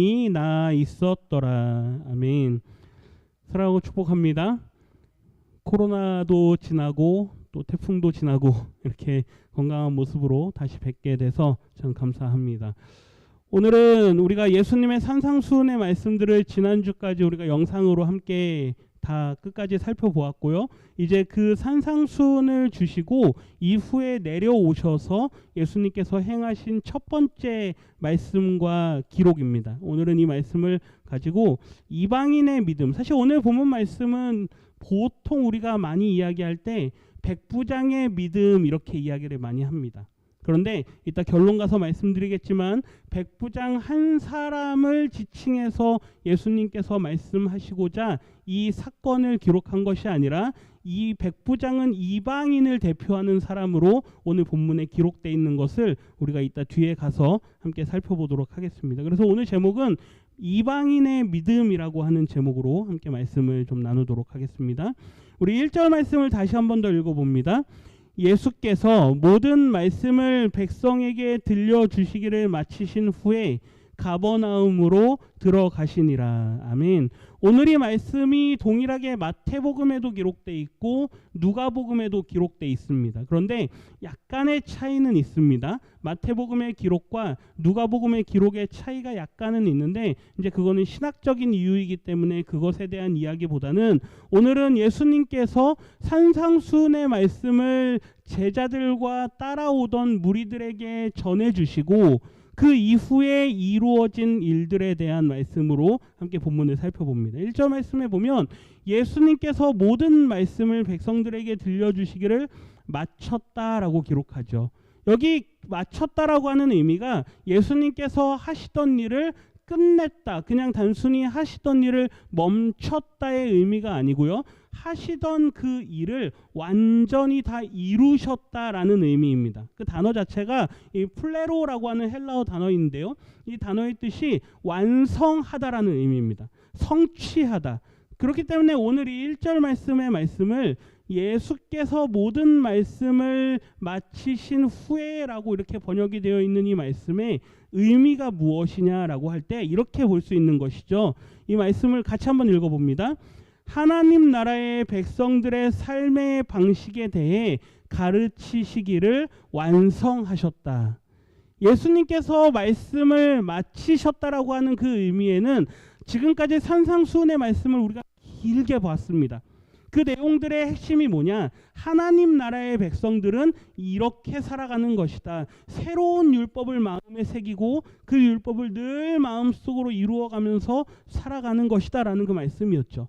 이 나 있었더라. 아멘. 사랑하고 축복합니다. 코로나도 지나고 또 태풍도 지나고 이렇게 건강한 모습으로 다시 뵙게 돼서 참 감사합니다. 오늘은 우리가 예수님의 산상수훈의 말씀들을 지난주까지 우리가 영상으로 함께 다 끝까지 살펴보았고요. 이제 그 산상수훈을 주시고 이후에 내려오셔서 예수님께서 행하신 첫 번째 말씀과 기록입니다. 오늘은 이 말씀을 가지고 이방인의 믿음, 사실 오늘 본문 말씀은 보통 우리가 많이 이야기할 때 백부장의 믿음 이렇게 이야기를 많이 합니다. 그런데 이따 결론 가서 말씀드리겠지만 백부장 한 사람을 지칭해서 예수님께서 말씀하시고자 이 사건을 기록한 것이 아니라 이 백부장은 이방인을 대표하는 사람으로 오늘 본문에 기록되어 있는 것을 우리가 이따 뒤에 가서 함께 살펴보도록 하겠습니다. 그래서 오늘 제목은 이방인의 믿음이라고 하는 제목으로 함께 말씀을 좀 나누도록 하겠습니다. 우리 1절 말씀을 다시 한 번 더 읽어봅니다. 예수께서 모든 말씀을 백성에게 들려주시기를 마치신 후에 가버나움으로 들어가시니라. 아멘. 오늘 이 말씀이 동일하게 마태복음에도 기록되어 있고 누가복음에도 기록되어 있습니다. 그런데 약간의 차이는 있습니다. 마태복음의 기록과 누가복음의 기록의 차이가 약간은 있는데 이제 그거는 신학적인 이유이기 때문에 그것에 대한 이야기보다는 오늘은 예수님께서 산상수훈의 말씀을 제자들과 따라오던 무리들에게 전해주시고 그 이후에 이루어진 일들에 대한 말씀으로 함께 본문을 살펴봅니다. 1절 말씀에 보면 예수님께서 모든 말씀을 백성들에게 들려주시기를 마쳤다라고 기록하죠. 여기 마쳤다라고 하는 의미가 예수님께서 하시던 일을 끝냈다, 그냥 단순히 하시던 일을 멈췄다의 의미가 아니고요. 하시던 그 일을 완전히 다 이루셨다라는 의미입니다. 그 단어 자체가 이 플레로라고 하는 헬라어 단어인데요. 이 단어의 뜻이 완성하다라는 의미입니다. 성취하다. 그렇기 때문에 오늘 이 1절 말씀의 말씀을 예수께서 모든 말씀을 마치신 후에라고 이렇게 번역이 되어 있는 이 말씀의 의미가 무엇이냐라고 할 때 이렇게 볼 수 있는 것이죠. 이 말씀을 같이 한번 읽어봅니다. 하나님 나라의 백성들의 삶의 방식에 대해 가르치시기를 완성하셨다. 예수님께서 말씀을 마치셨다라고 하는 그 의미에는 지금까지 산상수훈의 말씀을 우리가 길게 봤습니다. 그 내용들의 핵심이 뭐냐? 하나님 나라의 백성들은 이렇게 살아가는 것이다. 새로운 율법을 마음에 새기고 그 율법을 늘 마음속으로 이루어가면서 살아가는 것이다 라는 그 말씀이었죠.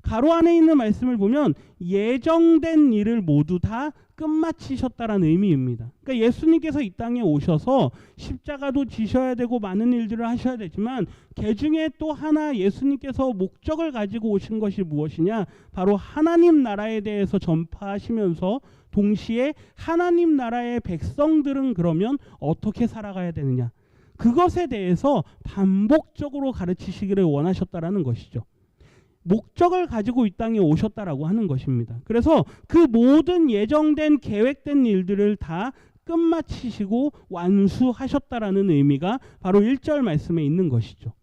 가로 안에 있는 말씀을 보면 예정된 일을 모두 다 끝마치셨다라는 의미입니다. 그러니까 예수님께서 이 땅에 오셔서 십자가도 지셔야 되고 많은 일들을 하셔야 되지만 그 중에 또 하나 예수님께서 목적을 가지고 오신 것이 무엇이냐? 바로 하나님 나라에 대해서 전파하시면서 동시에 하나님 나라의 백성들은 그러면 어떻게 살아가야 되느냐? 그것에 대해서 반복적으로 가르치시기를 원하셨다라는 것이죠. 목적을 가지고 이 땅에 오셨다라고 하는 것입니다. 그래서 그 모든 예정된 계획된 일들을 다 끝마치시고 완수하셨다라는 의미가 바로 1절 말씀에 있는 것이죠.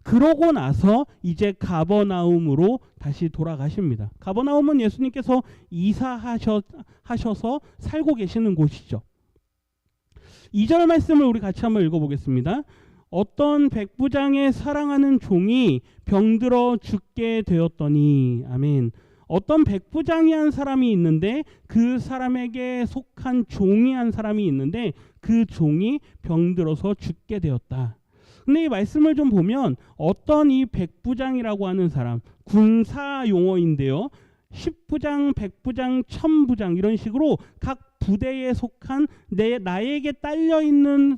그러고 나서 이제 가버나움으로 다시 돌아가십니다. 가버나움은 예수님께서 이사하셔서 살고 계시는 곳이죠. 2절 말씀을 우리 같이 한번 읽어보겠습니다. 어떤 백부장의 사랑하는 종이 병들어 죽게 되었더니, 아멘. 어떤 백부장이 한 사람이 있는데 그 사람에게 속한 종이 한 사람이 있는데 그 종이 병들어서 죽게 되었다. 근데 이 말씀을 좀 보면 어떤 이 백부장이라고 하는 사람, 군사 용어인데요. 10부장, 100부장, 1000부장 이런 식으로 각 부대에 속한 나에게 딸려 있는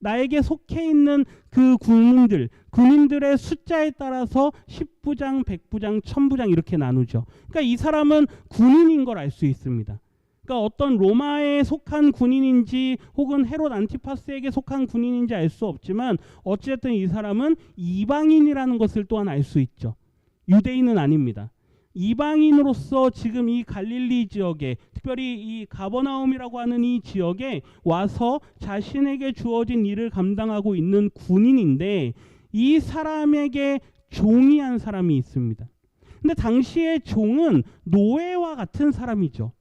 나에게 속해 있는 그 군인들의 숫자에 따라서 10부장, 100부장, 1000부장 이렇게 나누죠. 그러니까 이 사람은 군인인 걸 알 수 있습니다. 그러니까 어떤 로마에 속한 군인인지 혹은 헤롯 안티파스에게 속한 군인인지 알 수 없지만 어쨌든 이 사람은 이방인이라는 것을 또한 알 수 있죠. 유대인은 아닙니다. 이방인으로서 지금 이 갈릴리 지역에, 특별히 이 가버나움이라고 하는 이 지역에 와서 자신에게 주어진 일을 감당하고 있는 군인인데, 이 사람에게 종이 한 사람이 있습니다. 근데 당시의 종은 노예와 같은 사람이죠.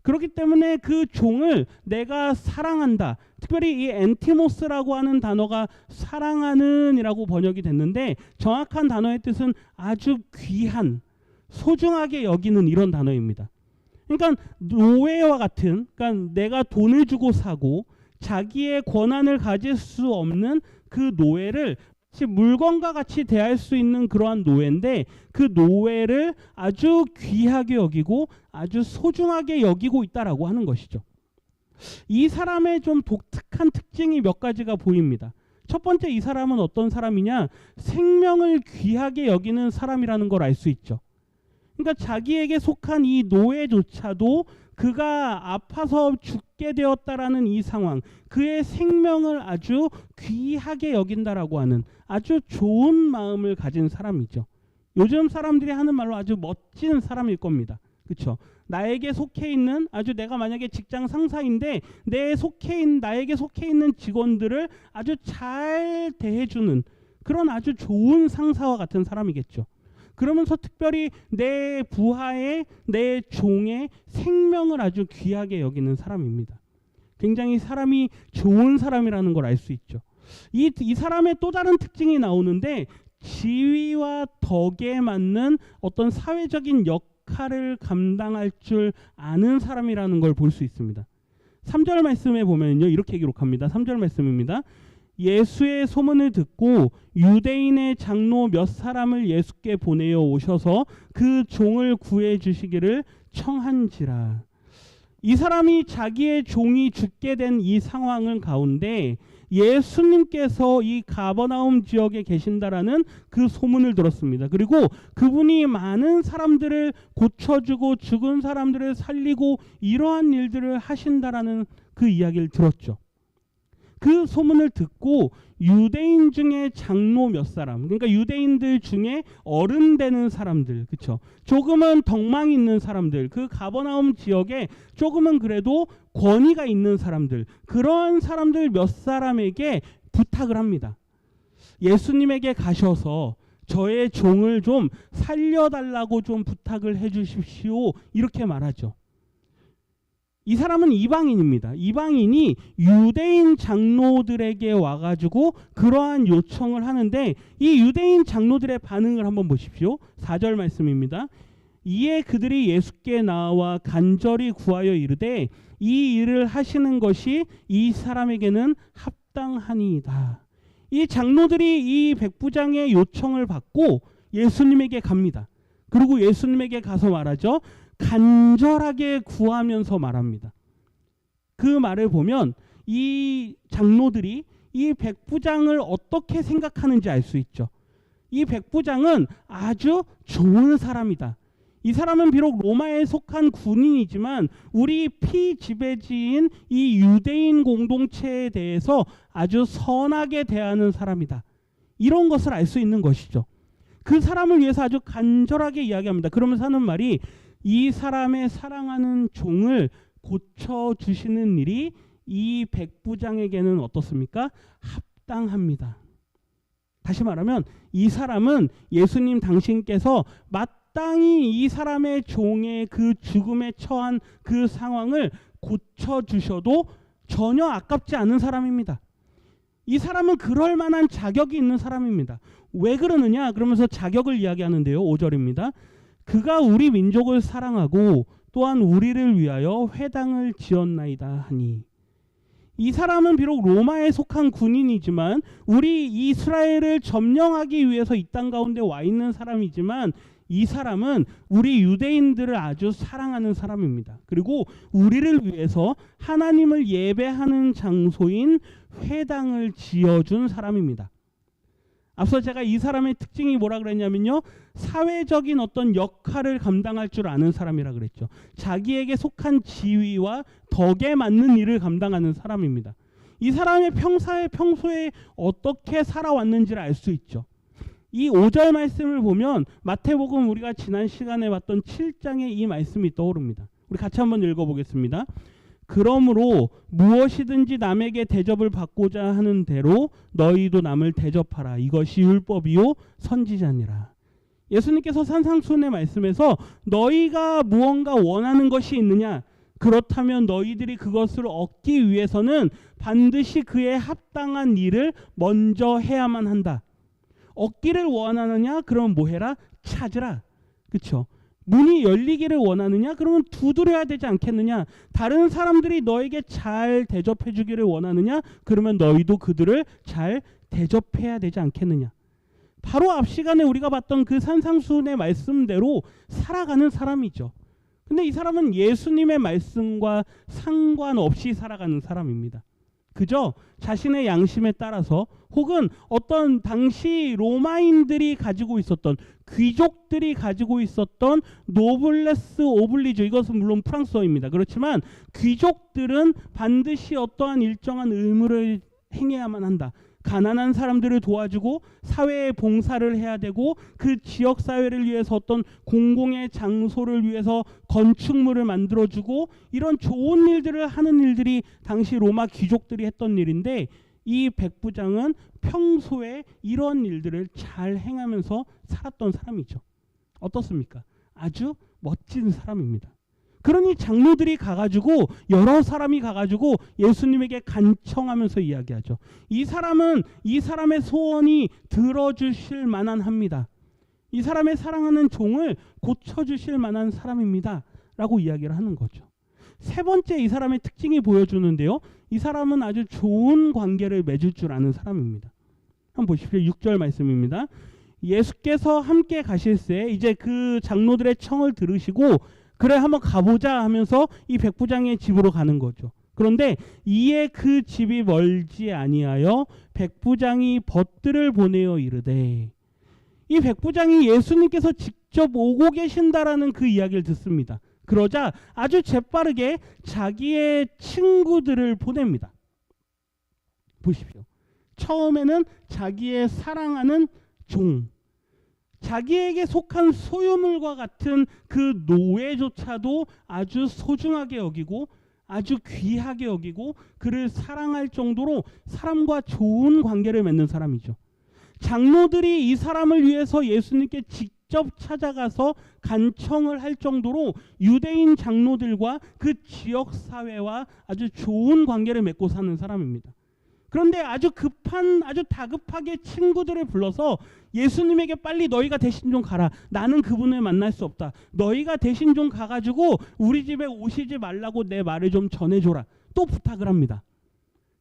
그렇기 때문에 그 종을 내가 사랑한다. 특별히 이 엔티모스라고 하는 단어가 사랑하는 이라고 번역이 됐는데, 정확한 단어의 뜻은 아주 귀한, 소중하게 여기는 이런 단어입니다. 그러니까 노예와 같은, 그러니까 내가 돈을 주고 사고 자기의 권한을 가질 수 없는 그 노예를 물건과 같이 대할 수 있는 그러한 노예인데, 그 노예를 아주 귀하게 여기고 아주 소중하게 여기고 있다라고 하는 것이죠. 이 사람의 좀 독특한 특징이 몇 가지가 보입니다. 첫 번째, 이 사람은 어떤 사람이냐? 생명을 귀하게 여기는 사람이라는 걸 알 수 있죠. 그러니까 자기에게 속한 이 노예조차도 그가 아파서 죽게 되었다라는 이 상황, 그의 생명을 아주 귀하게 여긴다라고 하는 아주 좋은 마음을 가진 사람이죠. 요즘 사람들이 하는 말로 아주 멋진 사람일 겁니다. 그렇죠? 나에게 속해 있는, 아주 내가 만약에 직장 상사인데 나에게 속해 있는 직원들을 아주 잘 대해주는 그런 아주 좋은 상사와 같은 사람이겠죠. 그러면서 특별히 내 부하의, 내 종의 생명을 아주 귀하게 여기는 사람입니다. 굉장히 사람이 좋은 사람이라는 걸 알 수 있죠. 이 사람의 또 다른 특징이 나오는데, 지위와 덕에 맞는 어떤 사회적인 역할을 감당할 줄 아는 사람이라는 걸 볼 수 있습니다. 3절 말씀에 보면요, 이렇게 기록합니다. 3절 말씀입니다. 예수의 소문을 듣고 유대인의 장로 몇 사람을 예수께 보내어 오셔서 그 종을 구해 주시기를 청한지라. 이 사람이 자기의 종이 죽게 된 이 상황을 가운데 예수님께서 이 가버나움 지역에 계신다라는 그 소문을 들었습니다. 그리고 그분이 많은 사람들을 고쳐주고 죽은 사람들을 살리고 이러한 일들을 하신다라는 그 이야기를 들었죠. 그 소문을 듣고 유대인 중에 장로 몇 사람, 그러니까 유대인들 중에 어른 되는 사람들, 그렇죠? 조금은 덕망 있는 사람들, 그 가버나움 지역에 조금은 그래도 권위가 있는 사람들, 그런 사람들 몇 사람에게 부탁을 합니다. 예수님에게 가셔서 저의 종을 좀 살려달라고 좀 부탁을 해주십시오. 이렇게 말하죠. 이 사람은 이방인입니다. 이방인이 유대인 장로들에게 와가지고 그러한 요청을 하는데, 이 유대인 장로들의 반응을 한번 보십시오. 4절 말씀입니다. 이에 그들이 예수께 나와 간절히 구하여 이르되 이 일을 하시는 것이 이 사람에게는 합당하니이다. 이 장로들이 이 백부장의 요청을 받고 예수님에게 갑니다. 그리고 예수님에게 가서 말하죠. 간절하게 구하면서 말합니다. 그 말을 보면 이 장로들이 이 백부장을 어떻게 생각하는지 알 수 있죠. 이 백부장은 아주 좋은 사람이다. 이 사람은 비록 로마에 속한 군인이지만 우리 피지배지인 이 유대인 공동체에 대해서 아주 선하게 대하는 사람이다. 이런 것을 알 수 있는 것이죠. 그 사람을 위해서 아주 간절하게 이야기합니다. 그러면서 하는 말이, 이 사람의 사랑하는 종을 고쳐주시는 일이 이 백부장에게는 어떻습니까? 합당합니다. 다시 말하면 이 사람은 예수님 당신께서 마땅히 이 사람의 종의 그 죽음에 처한 그 상황을 고쳐주셔도 전혀 아깝지 않은 사람입니다. 이 사람은 그럴 만한 자격이 있는 사람입니다. 왜 그러느냐? 그러면서 자격을 이야기하는데요. 5절입니다. 그가 우리 민족을 사랑하고 또한 우리를 위하여 회당을 지었나이다 하니. 이 사람은 비록 로마에 속한 군인이지만 우리 이스라엘을 점령하기 위해서 이 땅 가운데 와 있는 사람이지만, 이 사람은 우리 유대인들을 아주 사랑하는 사람입니다. 그리고 우리를 위해서 하나님을 예배하는 장소인 회당을 지어준 사람입니다. 앞서 제가 이 사람의 특징이 뭐라 그랬냐면요, 사회적인 어떤 역할을 감당할 줄 아는 사람이라 그랬죠. 자기에게 속한 지위와 덕에 맞는 일을 감당하는 사람입니다. 이 사람의 평소에 어떻게 살아왔는지를 알 수 있죠. 이 5절 말씀을 보면 마태복음 우리가 지난 시간에 봤던 7장의 이 말씀이 떠오릅니다. 우리 같이 한번 읽어보겠습니다. 그러므로 무엇이든지 남에게 대접을 받고자 하는 대로 너희도 남을 대접하라. 이것이 율법이요 선지자니라. 예수님께서 산상수훈의 말씀에서 너희가 무언가 원하는 것이 있느냐? 그렇다면 너희들이 그것을 얻기 위해서는 반드시 그에 합당한 일을 먼저 해야만 한다. 얻기를 원하느냐? 그럼 뭐 해라? 찾으라. 그렇죠? 문이 열리기를 원하느냐? 그러면 두드려야 되지 않겠느냐? 다른 사람들이 너에게 잘 대접해 주기를 원하느냐? 그러면 너희도 그들을 잘 대접해야 되지 않겠느냐? 바로 앞 시간에 우리가 봤던 그 산상수훈의 말씀대로 살아가는 사람이죠. 근데 이 사람은 예수님의 말씀과 상관없이 살아가는 사람입니다. 그저 자신의 양심에 따라서 혹은 어떤 당시 로마인들이 가지고 있었던, 귀족들이 가지고 있었던 노블레스 오블리주, 이것은 물론 프랑스어입니다. 그렇지만 귀족들은 반드시 어떠한 일정한 의무를 행해야만 한다. 가난한 사람들을 도와주고 사회에 봉사를 해야 되고 그 지역 사회를 위해서 어떤 공공의 장소를 위해서 건축물을 만들어주고 이런 좋은 일들을 하는 일들이 당시 로마 귀족들이 했던 일인데, 이 백부장은 평소에 이런 일들을 잘 행하면서 살았던 사람이죠. 어떻습니까? 아주 멋진 사람입니다. 그러니 장로들이 가가지고, 여러 사람이 가가지고 예수님에게 간청하면서 이야기하죠. 이 사람은 이 사람의 소원이 들어주실 만한 합니다. 이 사람의 사랑하는 종을 고쳐주실 만한 사람입니다. 라고 이야기를 하는 거죠. 세 번째, 이 사람의 특징이 보여주는데요. 이 사람은 아주 좋은 관계를 맺을 줄 아는 사람입니다. 한번 보십시오. 6절 말씀입니다. 예수께서 함께 가실새 이제 그 장로들의 청을 들으시고 그래 한번 가보자 하면서 이 백부장의 집으로 가는 거죠. 그런데 이에 그 집이 멀지 아니하여 백부장이 벗들을 보내어 이르되, 이 백부장이 예수님께서 직접 오고 계신다라는 그 이야기를 듣습니다. 그러자 아주 재빠르게 자기의 친구들을 보냅니다. 보십시오. 처음에는 자기의 사랑하는 종, 자기에게 속한 소유물과 같은 그 노예조차도 아주 소중하게 여기고 아주 귀하게 여기고 그를 사랑할 정도로 사람과 좋은 관계를 맺는 사람이죠. 장로들이 이 사람을 위해서 예수님께 직접 찾아가서 간청을 할 정도로 유대인 장로들과 그 지역 사회와 아주 좋은 관계를 맺고 사는 사람입니다. 그런데 아주 다급하게 친구들을 불러서 예수님에게 빨리 너희가 대신 좀 가라. 나는 그분을 만날 수 없다. 너희가 대신 좀 가가지고 우리 집에 오시지 말라고 내 말을 좀 전해줘라. 또 부탁을 합니다.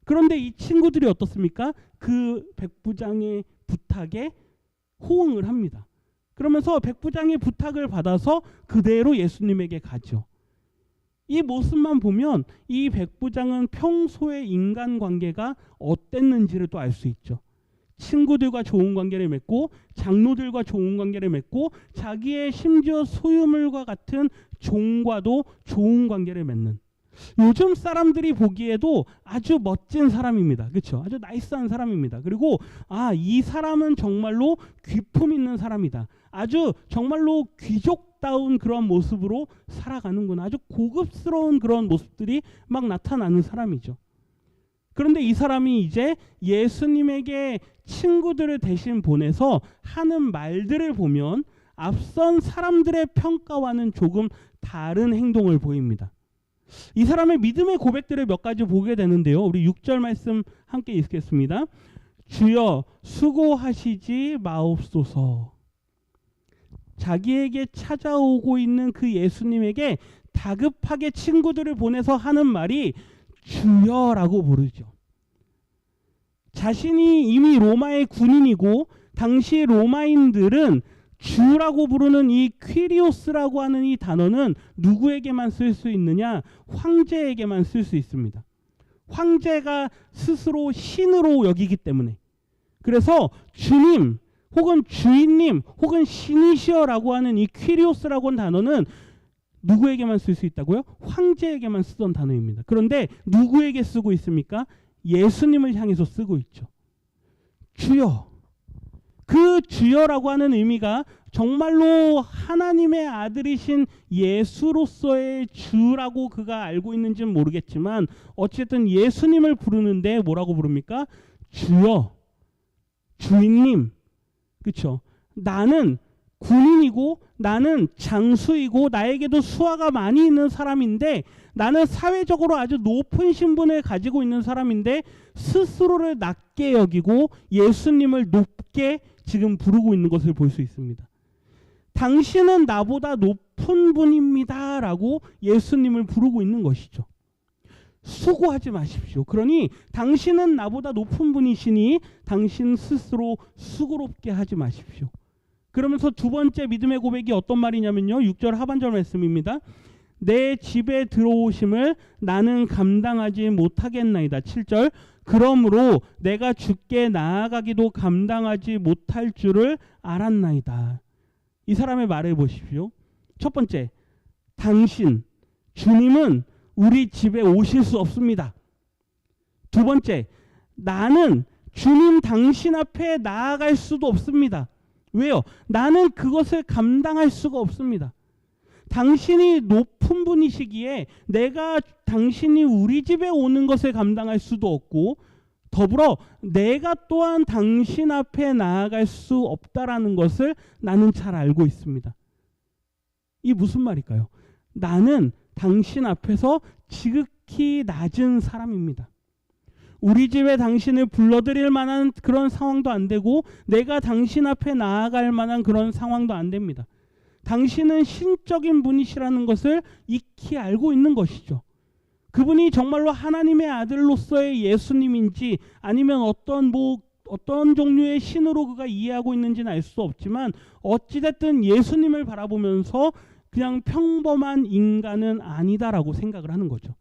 그런데 이 친구들이 어떻습니까? 그 백부장의 부탁에 호응을 합니다. 그러면서 백부장의 부탁을 받아서 그대로 예수님에게 가죠. 이 모습만 보면 이 백부장은 평소의 인간관계가 어땠는지를 또 알 수 있죠. 친구들과 좋은 관계를 맺고 장로들과 좋은 관계를 맺고 자기의 심지어 소유물과 같은 종과도 좋은 관계를 맺는, 요즘 사람들이 보기에도 아주 멋진 사람입니다. 그렇죠? 아주 나이스한 사람입니다. 그리고 이 사람은 정말로 귀품 있는 사람이다. 아주 정말로 귀족다운 그런 모습으로 살아가는구나. 아주 고급스러운 그런 모습들이 막 나타나는 사람이죠. 그런데 이 사람이 이제 예수님에게 친구들을 대신 보내서 하는 말들을 보면 앞선 사람들의 평가와는 조금 다른 행동을 보입니다. 이 사람의 믿음의 고백들을 몇 가지 보게 되는데요. 우리 6절 말씀 함께 읽겠습니다. 주여 수고하시지 마옵소서. 자기에게 찾아오고 있는 그 예수님에게 다급하게 친구들을 보내서 하는 말이 주여라고 부르죠. 자신이 이미 로마의 군인이고 당시 로마인들은 주라고 부르는 이 퀴리오스라고 하는 이 단어는 누구에게만 쓸 수 있느냐? 황제에게만 쓸 수 있습니다. 황제가 스스로 신으로 여기기 때문에. 그래서 주님 혹은 주인님 혹은 신이시여라고 하는 이 퀴리오스라고 하는 단어는 누구에게만 쓸 수 있다고요? 황제에게만 쓰던 단어입니다. 그런데 누구에게 쓰고 있습니까? 예수님을 향해서 쓰고 있죠. 주여, 그 주여라고 하는 의미가 정말로 하나님의 아들이신 예수로서의 주라고 그가 알고 있는지는 모르겠지만 어쨌든 예수님을 부르는데 뭐라고 부릅니까? 주여, 주인님. 그렇죠? 나는 군인이고 나는 장수이고 나에게도 수하가 많이 있는 사람인데 나는 사회적으로 아주 높은 신분을 가지고 있는 사람인데 스스로를 낮게 여기고 예수님을 높게 지금 부르고 있는 것을 볼 수 있습니다. 당신은 나보다 높은 분입니다 라고 예수님을 부르고 있는 것이죠. 수고하지 마십시오. 그러니 당신은 나보다 높은 분이시니 당신 스스로 수고롭게 하지 마십시오. 그러면서 두 번째 믿음의 고백이 어떤 말이냐면요. 6절 하반절 말씀입니다. 내 집에 들어오심을 나는 감당하지 못하겠나이다. 7절 그러므로 내가 주께 나아가기도 감당하지 못할 줄을 알았나이다. 이 사람의 말을 보십시오. 첫 번째, 당신, 주님은 우리 집에 오실 수 없습니다. 두 번째, 나는 주님 당신 앞에 나아갈 수도 없습니다. 왜요? 나는 그것을 감당할 수가 없습니다. 당신이 높은 분이시기에 내가 당신이 우리 집에 오는 것을 감당할 수도 없고 더불어 내가 또한 당신 앞에 나아갈 수 없다라는 것을 나는 잘 알고 있습니다. 이 무슨 말일까요? 나는 당신 앞에서 지극히 낮은 사람입니다. 우리 집에 당신을 불러들일 만한 그런 상황도 안 되고 내가 당신 앞에 나아갈 만한 그런 상황도 안 됩니다. 당신은 신적인 분이시라는 것을 익히 알고 있는 것이죠. 그분이 정말로 하나님의 아들로서의 예수님인지 아니면 어떤 종류의 신으로 그가 이해하고 있는지는 알 수 없지만 어찌됐든 예수님을 바라보면서 그냥 평범한 인간은 아니다라고 생각을 하는 거죠.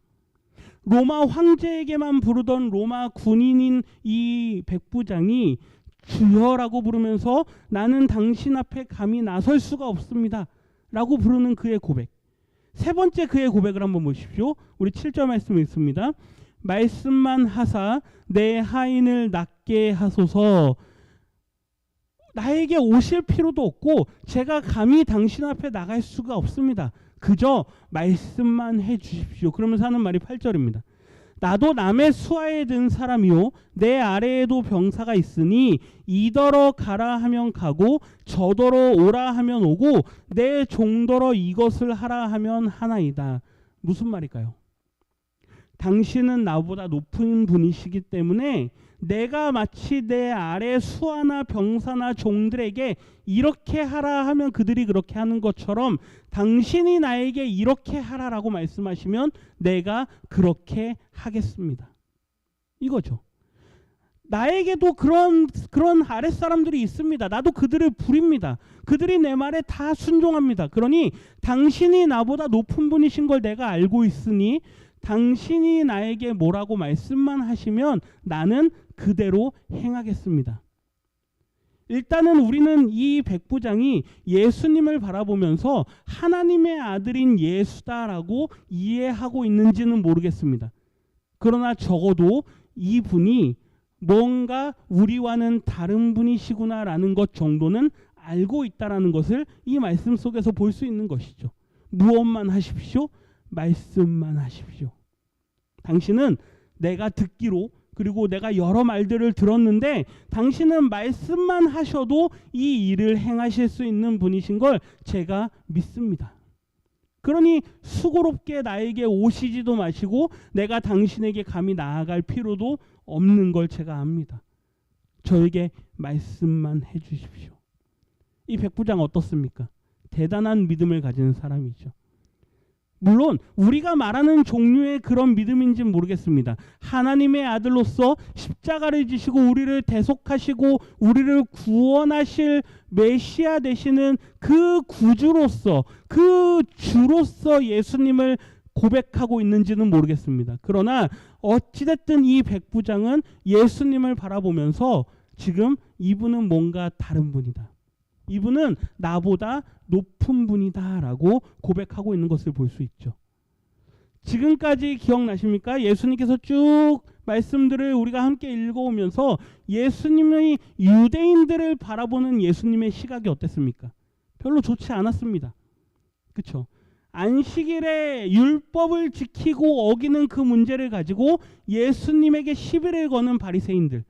로마 황제에게만 부르던 로마 군인인 이 백부장이 주여라고 부르면서 나는 당신 앞에 감히 나설 수가 없습니다 라고 부르는 그의 고백. 세 번째 그의 고백을 한번 보십시오. 우리 7절 말씀 읽습니다. 말씀만 하사 내 하인을 낫게 하소서. 나에게 오실 필요도 없고 제가 감히 당신 앞에 나갈 수가 없습니다. 그저 말씀만 해 주십시오. 그러면서 하는 말이 8절입니다. 나도 남의 수하에 든 사람이요 내 아래에도 병사가 있으니 이더러 가라 하면 가고 저더러 오라 하면 오고 내 종더러 이것을 하라 하면 하나이다. 무슨 말일까요? 당신은 나보다 높은 분이시기 때문에 내가 마치 내 아래 수하나 병사나 종들에게 이렇게 하라 하면 그들이 그렇게 하는 것처럼 당신이 나에게 이렇게 하라라고 말씀하시면 내가 그렇게 하겠습니다. 이거죠. 나에게도 그런 아랫사람들이 있습니다. 나도 그들을 부립니다. 그들이 내 말에 다 순종합니다. 그러니 당신이 나보다 높은 분이신 걸 내가 알고 있으니 당신이 나에게 뭐라고 말씀만 하시면 나는 그대로 행하겠습니다. 일단은 우리는 이 백부장이 예수님을 바라보면서 하나님의 아들인 예수다라고 이해하고 있는지는 모르겠습니다. 그러나 적어도 이분이 뭔가 우리와는 다른 분이시구나라는 것 정도는 알고 있다라는 것을 이 말씀 속에서 볼 수 있는 것이죠. 무엇만 하십시오? 말씀만 하십시오. 당신은 내가 듣기로 그리고 내가 여러 말들을 들었는데 당신은 말씀만 하셔도 이 일을 행하실 수 있는 분이신 걸 제가 믿습니다. 그러니 수고롭게 나에게 오시지도 마시고 내가 당신에게 감히 나아갈 필요도 없는 걸 제가 압니다. 저에게 말씀만 해 주십시오. 이 백부장 어떻습니까? 대단한 믿음을 가진 사람이죠. 물론 우리가 말하는 종류의 그런 믿음인지는 모르겠습니다. 하나님의 아들로서 십자가를 지시고 우리를 대속하시고 우리를 구원하실 메시아 되시는 그 구주로서 그 주로서 예수님을 고백하고 있는지는 모르겠습니다. 그러나 어찌됐든 이 백부장은 예수님을 바라보면서 지금 이분은 뭔가 다른 분이다. 이분은 나보다 높은 분이다 라고 고백하고 있는 것을 볼 수 있죠. 지금까지 기억나십니까? 예수님께서 쭉 말씀들을 우리가 함께 읽어오면서 예수님의 유대인들을 바라보는 예수님의 시각이 어땠습니까? 별로 좋지 않았습니다. 그렇죠? 안식일에 율법을 지키고 어기는 그 문제를 가지고 예수님에게 시비를 거는 바리새인들,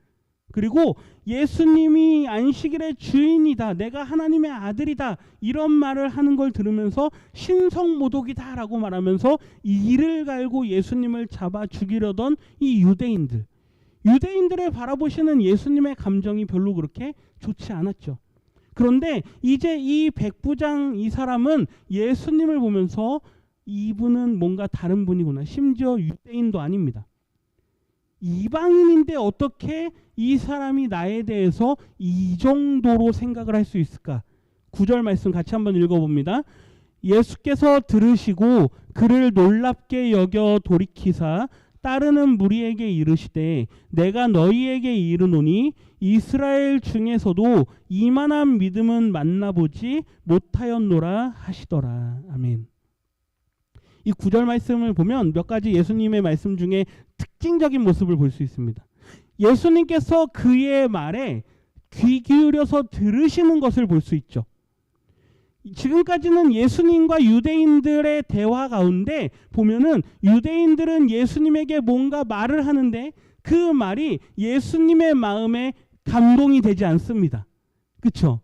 그리고 예수님이 안식일의 주인이다, 내가 하나님의 아들이다, 이런 말을 하는 걸 들으면서 신성모독이다 라고 말하면서 이를 갈고 예수님을 잡아 죽이려던 이 유대인들을 바라보시는 예수님의 감정이 별로 그렇게 좋지 않았죠. 그런데 이제 이 백부장 이 사람은 예수님을 보면서 이분은 뭔가 다른 분이구나, 심지어 유대인도 아닙니다. 이방인인데 어떻게 이 사람이 나에 대해서 이 정도로 생각을 할 수 있을까? 9절 말씀 같이 한번 읽어봅니다. 예수께서 들으시고 그를 놀랍게 여겨 돌이키사 따르는 무리에게 이르시되 내가 너희에게 이르노니 이스라엘 중에서도 이만한 믿음은 만나보지 못하였노라 하시더라. 아멘. 이 9절 말씀을 보면 몇 가지 예수님의 말씀 중에 특징적인 모습을 볼 수 있습니다. 예수님께서 그의 말에 귀 기울여서 들으시는 것을 볼 수 있죠. 지금까지는 예수님과 유대인들의 대화 가운데 보면은 유대인들은 예수님에게 뭔가 말을 하는데 그 말이 예수님의 마음에 감동이 되지 않습니다. 그렇죠?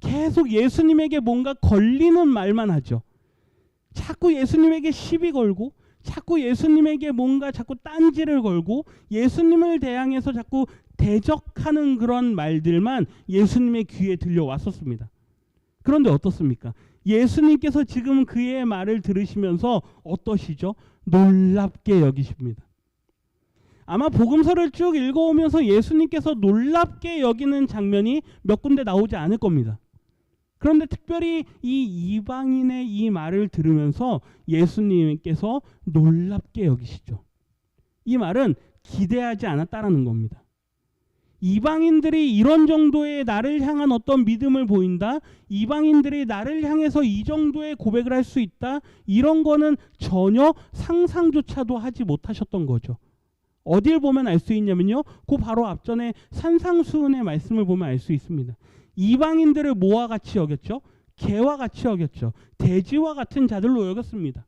계속 예수님에게 뭔가 걸리는 말만 하죠. 자꾸 예수님에게 시비 걸고 자꾸 예수님에게 뭔가 자꾸 딴지를 걸고 예수님을 대항해서 자꾸 대적하는 그런 말들만 예수님의 귀에 들려왔었습니다. 그런데 어떻습니까? 예수님께서 지금 그의 말을 들으시면서 어떠시죠? 놀랍게 여기십니다. 아마 복음서를 쭉 읽어오면서 예수님께서 놀랍게 여기는 장면이 몇 군데 나오지 않을 겁니다. 그런데 특별히 이 이방인의 이 말을 들으면서 예수님께서 놀랍게 여기시죠. 이 말은 기대하지 않았다라는 겁니다. 이방인들이 이런 정도의 나를 향한 어떤 믿음을 보인다, 이방인들이 나를 향해서 이 정도의 고백을 할 수 있다, 이런 거는 전혀 상상조차도 하지 못하셨던 거죠. 어딜 보면 알 수 있냐면요, 그 바로 앞전에 산상수훈의 말씀을 보면 알 수 있습니다. 이방인들을 뭐와 같이 여겼죠? 개와 같이 여겼죠. 돼지와 같은 자들로 여겼습니다.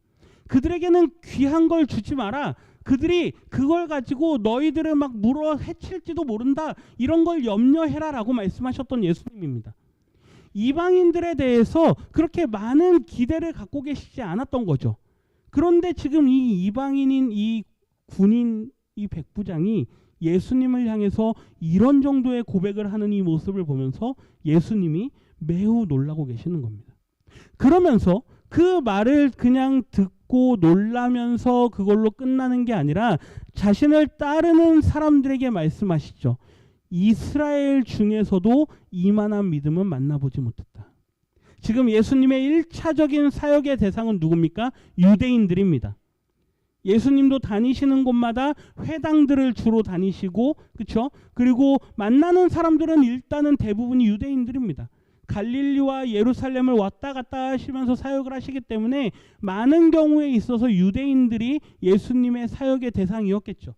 그들에게는 귀한 걸 주지 마라, 그들이 그걸 가지고 너희들을 막 물어 해칠지도 모른다, 이런 걸 염려해라 라고 말씀하셨던 예수님입니다. 이방인들에 대해서 그렇게 많은 기대를 갖고 계시지 않았던 거죠. 그런데 지금 이 이방인인 이 군인 이 백부장이 예수님을 향해서 이런 정도의 고백을 하는 이 모습을 보면서 예수님이 매우 놀라고 계시는 겁니다. 그러면서 그 말을 그냥 듣고 놀라면서 그걸로 끝나는 게 아니라 자신을 따르는 사람들에게 말씀하시죠. 이스라엘 중에서도 이만한 믿음은 만나보지 못했다. 지금 예수님의 1차적인 사역의 대상은 누굽니까? 유대인들입니다. 예수님도 다니시는 곳마다 회당들을 주로 다니시고, 그렇죠? 그리고 만나는 사람들은 일단은 대부분이 유대인들입니다. 갈릴리와 예루살렘을 왔다 갔다 하시면서 사역을 하시기 때문에 많은 경우에 있어서 유대인들이 예수님의 사역의 대상이었겠죠.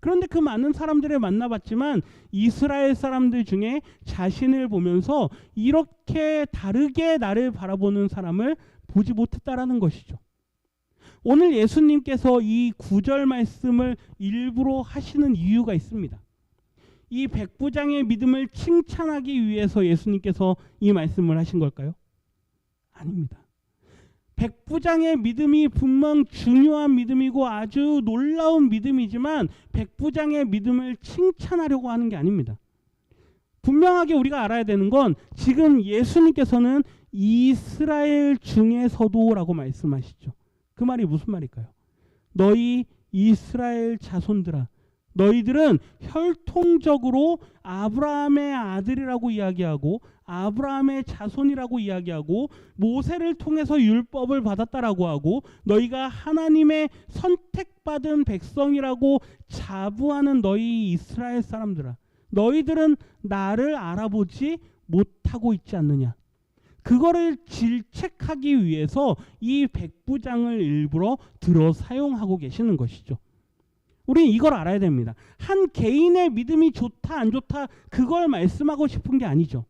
그런데 그 많은 사람들을 만나봤지만 이스라엘 사람들 중에 자신을 보면서 이렇게 다르게 나를 바라보는 사람을 보지 못했다라는 것이죠. 오늘 예수님께서 이 9절 말씀을 일부러 하시는 이유가 있습니다. 이 백부장의 믿음을 칭찬하기 위해서 예수님께서 이 말씀을 하신 걸까요? 아닙니다. 백부장의 믿음이 분명 중요한 믿음이고 아주 놀라운 믿음이지만 백부장의 믿음을 칭찬하려고 하는 게 아닙니다. 분명하게 우리가 알아야 되는 건 지금 예수님께서는 이스라엘 중에서도라고 말씀하시죠. 그 말이 무슨 말일까요? 너희 이스라엘 자손들아, 너희들은 혈통적으로 아브라함의 아들이라고 이야기하고 아브라함의 자손이라고 이야기하고 모세를 통해서 율법을 받았다라고 하고 너희가 하나님의 선택받은 백성이라고 자부하는 너희 이스라엘 사람들아, 너희들은 나를 알아보지 못하고 있지 않느냐. 그거를 질책하기 위해서 이 백부장을 일부러 들어 사용하고 계시는 것이죠. 우리는 이걸 알아야 됩니다. 한 개인의 믿음이 좋다 안 좋다 그걸 말씀하고 싶은 게 아니죠.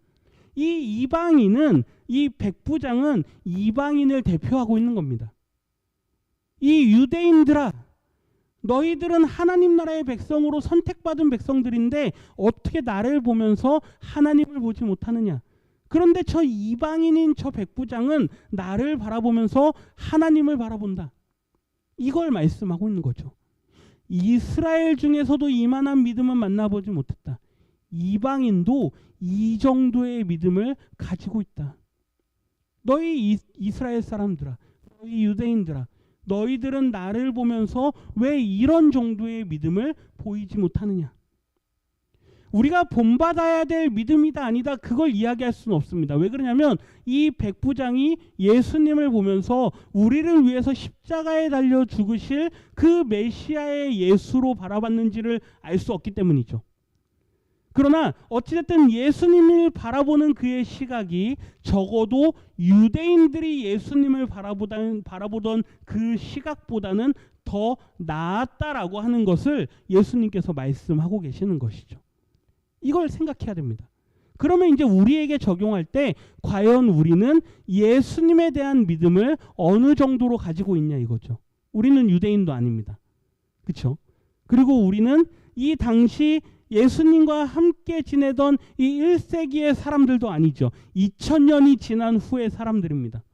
이 이방인은, 이 백부장은 이방인을 대표하고 있는 겁니다. 이 유대인들아, 너희들은 하나님 나라의 백성으로 선택받은 백성들인데 어떻게 나를 보면서 하나님을 보지 못하느냐. 그런데 저 이방인인 저 백부장은 나를 바라보면서 하나님을 바라본다. 이걸 말씀하고 있는 거죠. 이스라엘 중에서도 이만한 믿음은 만나보지 못했다. 이방인도 이 정도의 믿음을 가지고 있다. 너희 이스라엘 사람들아, 너희 유대인들아, 너희들은 나를 보면서 왜 이런 정도의 믿음을 보이지 못하느냐. 우리가 본받아야 될 믿음이다 아니다 그걸 이야기할 수는 없습니다. 왜 그러냐면 이 백부장이 예수님을 보면서 우리를 위해서 십자가에 달려 죽으실 그 메시아의 예수로 바라봤는지를 알 수 없기 때문이죠. 그러나 어찌됐든 예수님을 바라보는 그의 시각이 적어도 유대인들이 예수님을 바라보던 그 시각보다는 더 나았다라고 하는 것을 예수님께서 말씀하고 계시는 것이죠. 이걸 생각해야 됩니다. 그러면 이제 우리에게 적용할 때 과연 우리는 예수님에 대한 믿음을 어느 정도로 가지고 있냐 이거죠. 우리는 유대인도 아닙니다. 그렇죠? 그리고 우리는 이 당시 예수님과 함께 지내던 이 1세기의 사람들도 아니죠. 2000년이 지난 후의 사람들입니다.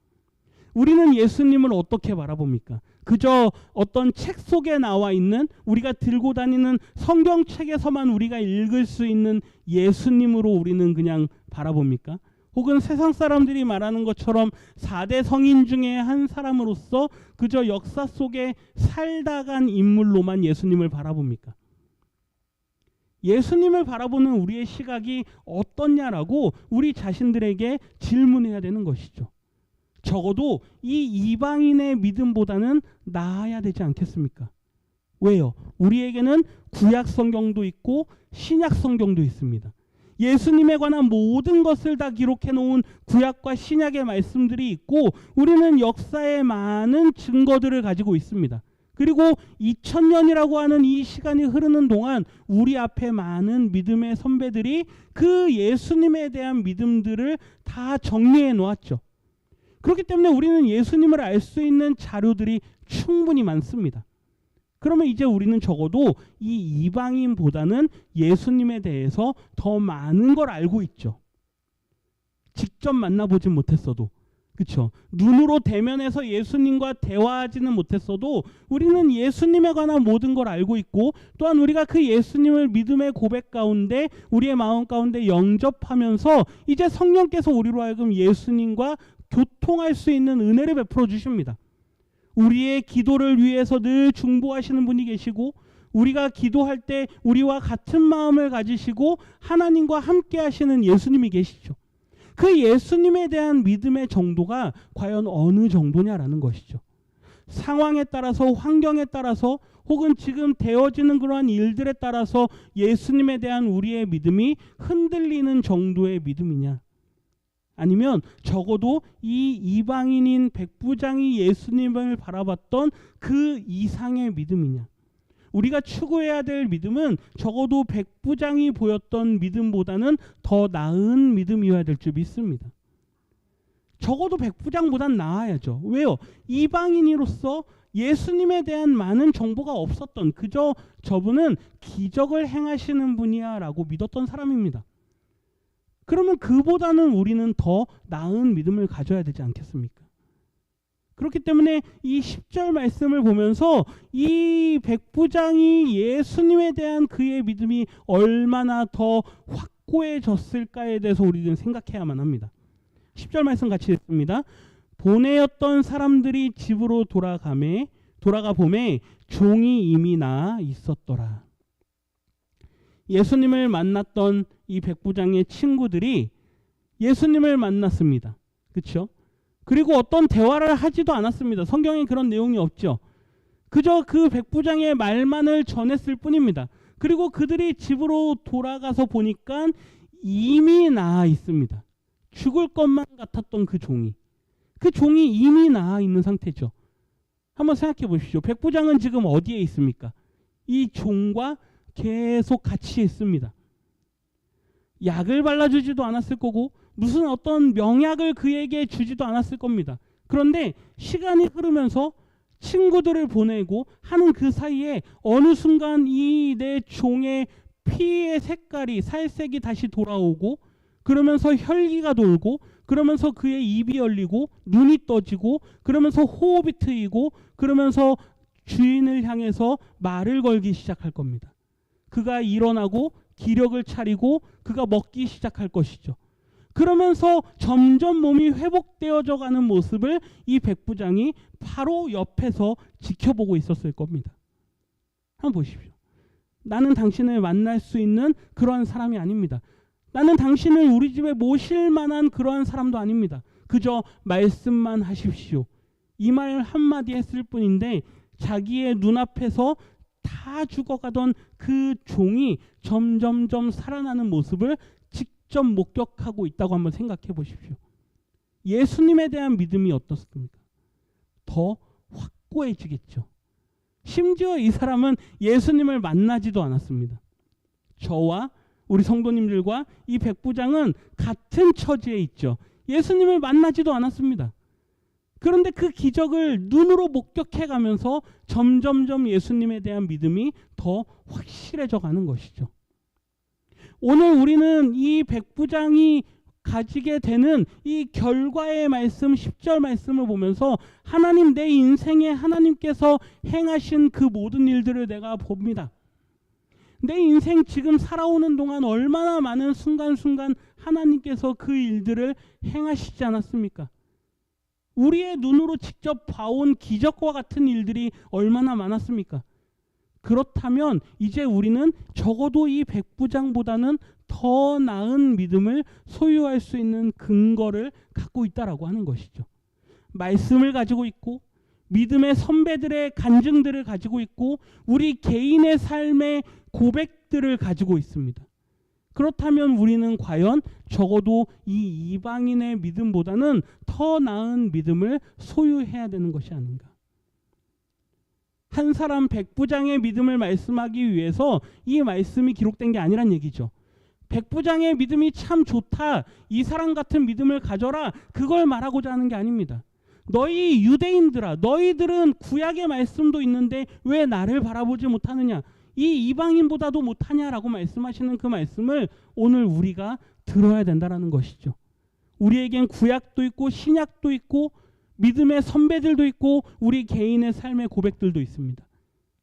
우리는 예수님을 어떻게 바라봅니까? 그저 어떤 책 속에 나와 있는, 우리가 들고 다니는 성경책에서만 우리가 읽을 수 있는 예수님으로 우리는 그냥 바라봅니까? 혹은 세상 사람들이 말하는 것처럼 4대 성인 중에 한 사람으로서 그저 역사 속에 살다 간 인물로만 예수님을 바라봅니까? 예수님을 바라보는 우리의 시각이 어떻냐라고 우리 자신들에게 질문해야 되는 것이죠. 적어도 이 이방인의 믿음보다는 나아야 되지 않겠습니까? 왜요? 우리에게는 구약 성경도 있고 신약 성경도 있습니다. 예수님에 관한 모든 것을 다 기록해 놓은 구약과 신약의 말씀들이 있고 우리는 역사의 많은 증거들을 가지고 있습니다. 그리고 2000년이라고 하는 이 시간이 흐르는 동안 우리 앞에 많은 믿음의 선배들이 그 예수님에 대한 믿음들을 다 정리해 놓았죠. 그렇기 때문에 우리는 예수님을 알 수 있는 자료들이 충분히 많습니다. 그러면 이제 우리는 적어도 이 이방인보다는 예수님에 대해서 더 많은 걸 알고 있죠. 직접 만나보진 못했어도, 그렇죠? 눈으로 대면해서 예수님과 대화하지는 못했어도 우리는 예수님에 관한 모든 걸 알고 있고, 또한 우리가 그 예수님을 믿음의 고백 가운데 우리의 마음 가운데 영접하면서 이제 성령께서 우리로 하여금 예수님과 교통할 수 있는 은혜를 베풀어 주십니다. 우리의 기도를 위해서 늘 중보하시는 분이 계시고, 우리가 기도할 때 우리와 같은 마음을 가지시고 하나님과 함께 하시는 예수님이 계시죠. 그 예수님에 대한 믿음의 정도가 과연 어느 정도냐라는 것이죠. 상황에 따라서, 환경에 따라서, 혹은 지금 되어지는 그러한 일들에 따라서 예수님에 대한 우리의 믿음이 흔들리는 정도의 믿음이냐, 아니면 적어도 이 이방인인 백부장이 예수님을 바라봤던 그 이상의 믿음이냐. 우리가 추구해야 될 믿음은 적어도 백부장이 보였던 믿음보다는 더 나은 믿음이어야 될 줄 믿습니다. 적어도 백부장보단 나아야죠. 왜요? 이방인으로서 예수님에 대한 많은 정보가 없었던, 그저 저분은 기적을 행하시는 분이야 라고 믿었던 사람입니다. 그러면 그보다는 우리는 더 나은 믿음을 가져야 되지 않겠습니까? 그렇기 때문에 이 10절 말씀을 보면서 이 백부장이 예수님에 대한 그의 믿음이 얼마나 더 확고해졌을까에 대해서 우리는 생각해야만 합니다. 10절 말씀 같이 읽습니다. 보내었던 사람들이 집으로 돌아가 보매 종이 이미 나아 있었더라. 예수님을 만났던 이 백부장의 친구들이 예수님을 만났습니다. 그렇죠? 그리고 어떤 대화를 하지도 않았습니다. 성경에 그런 내용이 없죠. 그저 그 백부장의 말만을 전했을 뿐입니다. 그리고 그들이 집으로 돌아가서 보니까 이미 나아 있습니다. 죽을 것만 같았던 그 종이 이미 나아 있는 상태죠. 한번 생각해 보십시오. 백부장은 지금 어디에 있습니까? 이 종과 계속 같이 있습니다. 약을 발라주지도 않았을 거고 무슨 어떤 명약을 그에게 주지도 않았을 겁니다. 그런데 시간이 흐르면서 친구들을 보내고 하는 그 사이에 어느 순간 이 내 종의 피의 색깔이 살색이 다시 돌아오고 그러면서 혈기가 돌고 그러면서 그의 입이 열리고 눈이 떠지고 그러면서 호흡이 트이고 그러면서 주인을 향해서 말을 걸기 시작할 겁니다. 그가 일어나고 기력을 차리고 그가 먹기 시작할 것이죠. 그러면서 점점 몸이 회복되어져 가는 모습을 이 백부장이 바로 옆에서 지켜보고 있었을 겁니다. 한번 보십시오. 나는 당신을 만날 수 있는 그러한 사람이 아닙니다. 나는 당신을 우리 집에 모실 만한 그러한 사람도 아닙니다. 그저 말씀만 하십시오. 이 말 한마디 했을 뿐인데 자기의 눈앞에서 다 죽어가던 그 종이 점점점 살아나는 모습을 직접 목격하고 있다고 한번 생각해 보십시오. 예수님에 대한 믿음이 어떻습니까? 더 확고해지겠죠. 심지어 이 사람은 예수님을 만나지도 않았습니다. 저와 우리 성도님들과 이 백부장은 같은 처지에 있죠. 예수님을 만나지도 않았습니다. 그런데 그 기적을 눈으로 목격해 가면서 점점점 예수님에 대한 믿음이 더 확실해져 가는 것이죠. 오늘 우리는 이 백부장이 가지게 되는 이 결과의 말씀 10절 말씀을 보면서 하나님 내 인생에 하나님께서 행하신 그 모든 일들을 내가 봅니다. 내 인생 지금 살아오는 동안 얼마나 많은 순간순간 하나님께서 그 일들을 행하시지 않았습니까? 우리의 눈으로 직접 봐온 기적과 같은 일들이 얼마나 많았습니까? 그렇다면 이제 우리는 적어도 이 백부장보다는 더 나은 믿음을 소유할 수 있는 근거를 갖고 있다라고 하는 것이죠. 말씀을 가지고 있고 믿음의 선배들의 간증들을 가지고 있고 우리 개인의 삶의 고백들을 가지고 있습니다. 그렇다면 우리는 과연 적어도 이 이방인의 믿음보다는 더 나은 믿음을 소유해야 되는 것이 아닌가? 한 사람 백부장의 믿음을 말씀하기 위해서 이 말씀이 기록된 게 아니란 얘기죠. 백부장의 믿음이 참 좋다, 이 사람 같은 믿음을 가져라, 그걸 말하고자 하는 게 아닙니다. 너희 유대인들아, 너희들은 구약의 말씀도 있는데 왜 나를 바라보지 못하느냐, 이 이방인보다도 못하냐라고 말씀하시는 그 말씀을 오늘 우리가 들어야 된다는 것이죠. 우리에겐 구약도 있고 신약도 있고 믿음의 선배들도 있고 우리 개인의 삶의 고백들도 있습니다.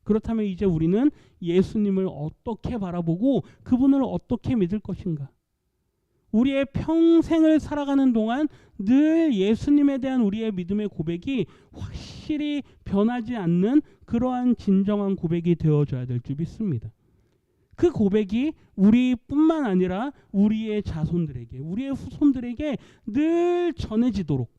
그렇다면 이제 우리는 예수님을 어떻게 바라보고 그분을 어떻게 믿을 것인가? 우리의 평생을 살아가는 동안 늘 예수님에 대한 우리의 믿음의 고백이 확실히 변하지 않는 그러한 진정한 고백이 되어줘야 될 줄 믿습니다. 그 고백이 우리뿐만 아니라 우리의 자손들에게, 우리의 후손들에게 늘 전해지도록,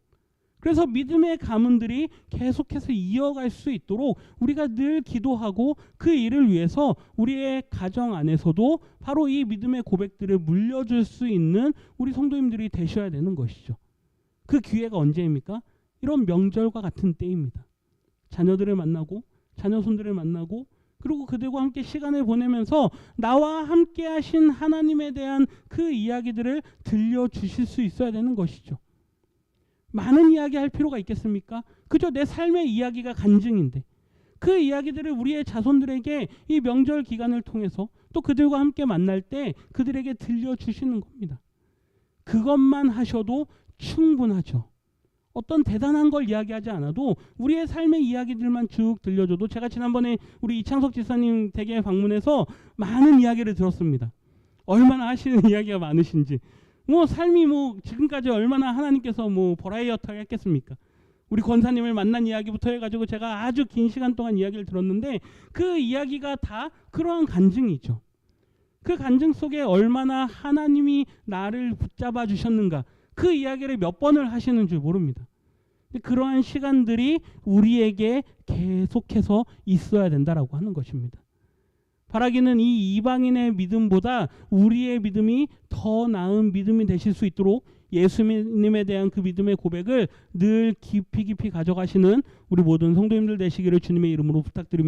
그래서 믿음의 가문들이 계속해서 이어갈 수 있도록 우리가 늘 기도하고 그 일을 위해서 우리의 가정 안에서도 바로 이 믿음의 고백들을 물려줄 수 있는 우리 성도님들이 되셔야 되는 것이죠. 그 기회가 언제입니까? 이런 명절과 같은 때입니다. 자녀들을 만나고 자녀손들을 만나고 그리고 그들과 함께 시간을 보내면서 나와 함께 하신 하나님에 대한 그 이야기들을 들려주실 수 있어야 되는 것이죠. 많은 이야기 할 필요가 있겠습니까? 그저 내 삶의 이야기가 간증인데 그 이야기들을 우리의 자손들에게 이 명절 기간을 통해서 또 그들과 함께 만날 때 그들에게 들려주시는 겁니다. 그것만 하셔도 충분하죠. 어떤 대단한 걸 이야기하지 않아도 우리의 삶의 이야기들만 쭉 들려줘도, 제가 지난번에 우리 이창석 지사님 댁에 방문해서 많은 이야기를 들었습니다. 얼마나 하시는 이야기가 많으신지, 삶이 지금까지 얼마나 하나님께서 버라이어티하게 했겠습니까? 우리 권사님을 만난 이야기부터 해가지고 제가 아주 긴 시간 동안 이야기를 들었는데 그 이야기가 다 그러한 간증이죠. 그 간증 속에 얼마나 하나님이 나를 붙잡아 주셨는가, 그 이야기를 몇 번을 하시는 줄 모릅니다. 그러한 시간들이 우리에게 계속해서 있어야 된다라고 하는 것입니다. 바라기는 이 이방인의 믿음보다 우리의 믿음이 더 나은 믿음이 되실 수 있도록 예수님에 대한 그 믿음의 고백을 늘 깊이 깊이 가져가시는 우리 모든 성도님들 되시기를 주님의 이름으로 부탁드립니다.